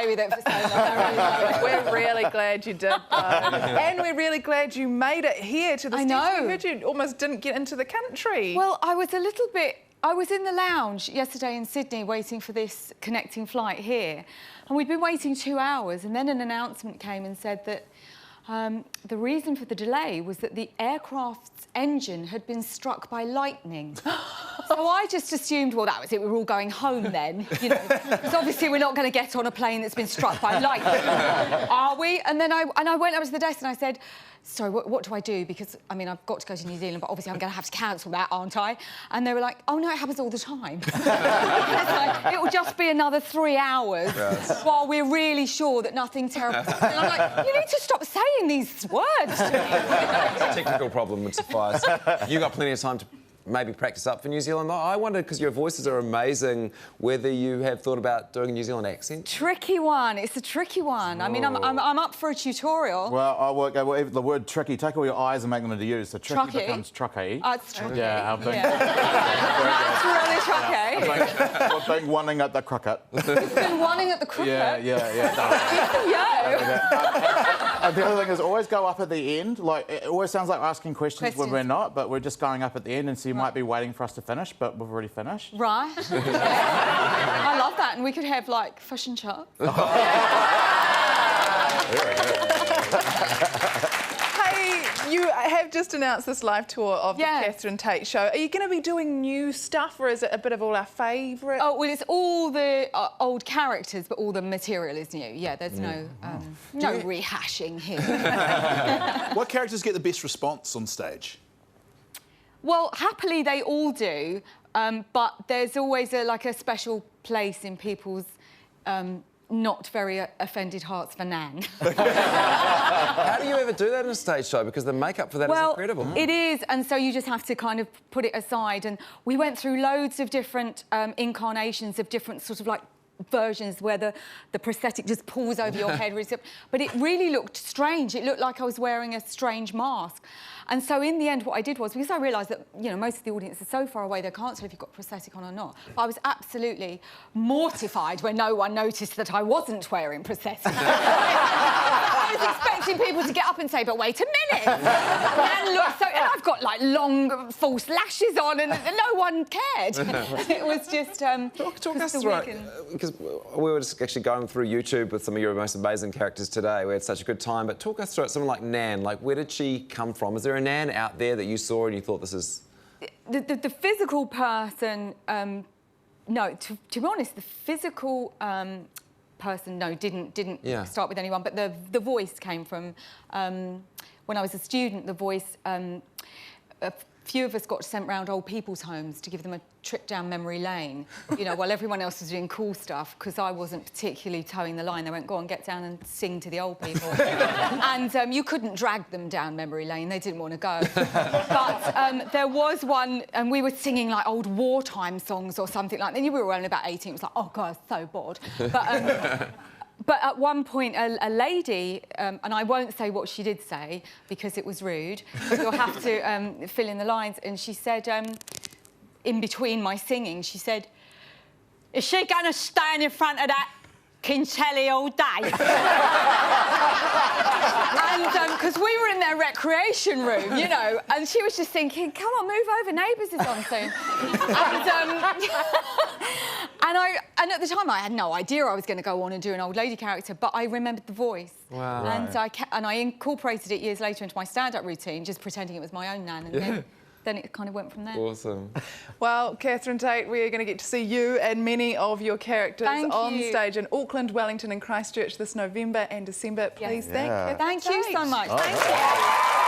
away with it for so long. We're really glad you did, though. And we're really glad you made it here to the station. I know. We heard you almost didn't get into the country. Well, I was in the lounge yesterday in Sydney waiting for this connecting flight here. And we'd been waiting 2 hours, and then an announcement came and said that the reason for the delay was that the aircraft's engine had been struck by lightning. So I just assumed, well, that was it, we were all going home then, you know, because obviously we're not going to get on a plane that's been struck by lightning, are we? And then I went up to the desk and I said, sorry, what do I do? Because, I mean, I've got to go to New Zealand, but obviously I'm going to have to cancel that, aren't I? And they were like, oh, no, it happens all the time. It's like, it will just be another 3 hours while we're really sure that nothing terrible is happening. And I'm like, you need to stop saying these words to me. A technical problem would suffice. You got plenty of time to maybe practice up for New Zealand. I wonder, because your voices are amazing, whether you have thought about doing a New Zealand accent? Tricky one. It's a tricky one. I mean, I'm up for a tutorial. Well, the word tricky, take all your eyes and make them into U's. So tricky becomes trucky. Oh, it's tricky. Yeah, I think. That's really tricky. We've been wanting at the cricket. You've been wanting at the cricket? Yeah. And the other thing is always go up at the end. Like, it always sounds like asking questions when we're not, but we're just going up at the end, and so you might be waiting for us to finish, but we've already finished. Right. I love that, and we could have, like, fish and chips. Hey, you have just announced this live tour of the Catherine Tate show. Are you going to be doing new stuff, or is it a bit of all our favourite? Oh, well, it's all the old characters, but all the material is new. Yeah, there's no rehashing here. What characters get the best response on stage? Well, happily they all do, but there's always a special place in people's not very offended hearts for Nan. How do you ever do that in a stage show? Because the makeup for that is incredible. It is, and so you just have to kind of put it aside. And we went through loads of different incarnations of different sort of like versions where the prosthetic just pulls over your head. But it really looked strange. It looked like I was wearing a strange mask. And so in the end, what I did was, because I realised that, you know, most of the audience is so far away, they can't tell if you've got prosthetic on or not. But I was absolutely mortified when no one noticed that I wasn't wearing prosthetic. I was expecting people to get up and say, but wait a minute. And look, and I've got, like, long, false lashes on, and no one cared. It was just... Talk us through it, because we were just actually going through YouTube with some of your most amazing characters today. We had such a good time, but talk us through it. Someone like Nan, like, where did she come from? Is there a Nan out there that you saw and you thought this is... The physical person, no, to be honest, the physical person, no, didn't start with anyone, but the voice came from, when I was a student, the voice, a few of us got sent round old people's homes to give them a trip down memory lane, you know, while everyone else was doing cool stuff, because I wasn't particularly towing the line. They went, go on, get down and sing to the old people. And you couldn't drag them down memory lane. They didn't want to go. But there was one, and we were singing, like, old wartime songs or something like that. And we were only about 18. It was like, oh, God, so bored. But at one point, a lady, and I won't say what she did say because it was rude, but you'll have to fill in the lines, and she said, in between my singing, she said, is she going to stand in front of that Kintelli all day? And because we were in their recreation room, you know, and she was just thinking, come on, move over, Neighbours is on soon. And at the time, I had no idea I was going to go on and do an old lady character, but I remembered the voice. Wow. And I incorporated it years later into my stand-up routine, just pretending it was my own Nan, and then it kind of went from there. Awesome. Well, Catherine Tate, we are going to get to see you and many of your characters on stage in Auckland, Wellington and Christchurch this November and December. Please thank you. Thank you so much. Thank you.